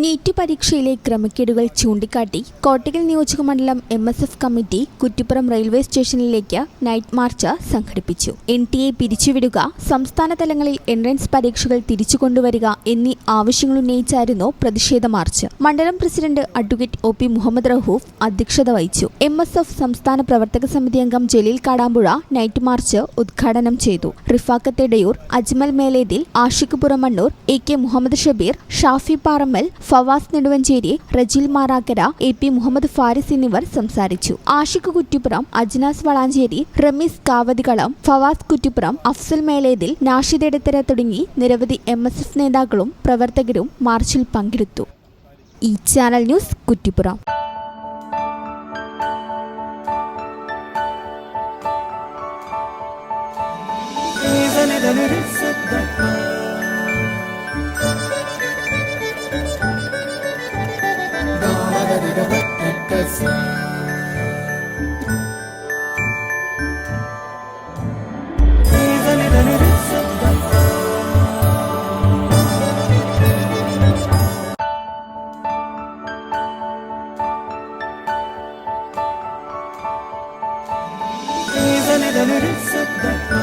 NEET പരീക്ഷയിലെ ക്രമക്കേടുകൾ ചൂണ്ടിക്കാട്ടി കോട്ടക്കൽ നിയോജകമണ്ഡലം MSF കമ്മിറ്റി കുറ്റിപ്പുറം റെയിൽവേ സ്റ്റേഷനിലേക്ക് നൈറ്റ് മാർച്ച് സംഘടിപ്പിച്ചു. NTA പിരിച്ചുവിടുക, സംസ്ഥാന തലങ്ങളിൽ എൻട്രൻസ് പരീക്ഷകൾ തിരിച്ചുകൊണ്ടുവരിക എന്നീ ആവശ്യങ്ങളുന്നയിച്ചായിരുന്നു പ്രതിഷേധ മാർച്ച്. മണ്ഡലം president advocate OP Muhammad Rauf അധ്യക്ഷത വഹിച്ചു. MSF സംസ്ഥാന പ്രവർത്തക സമിതി അംഗം ജലീൽ കാടാമ്പുഴ നൈറ്റ് മാർച്ച് ഉദ്ഘാടനം ചെയ്തു. റിഫാഖത്ത് എടയൂർ, അജ്മൽ മേലേതിൽ, ആഷിഖ് പുറമണ്ണൂർ, AK മുഹമ്മദ് ഷബീർ, ഷാഫി പാറമ്മൽ, ഫവാസ് നെടുവഞ്ചേരി, റജിൽ മാറാക്കര, AP മുഹമ്മദ് ഫാരിസ് എന്നിവർ സംസാരിച്ചു. ആഷിഖ് കുറ്റിപ്പുറം, അജ്നാസ് വളാഞ്ചേരി, റമീസ് കാവതികളം, ഫവാസ് കുറ്റിപ്പുറം, അഫ്സൽ മേലേതിൽ, നാഷിദ് എടത്തര തുടങ്ങി നിരവധി MSF നേതാക്കളും പ്രവർത്തകരും മാർച്ചിൽ പങ്കെടുത്തു. ഈ ചാനൽ ന്യൂസ് കുറ്റിപ്പുറം. Is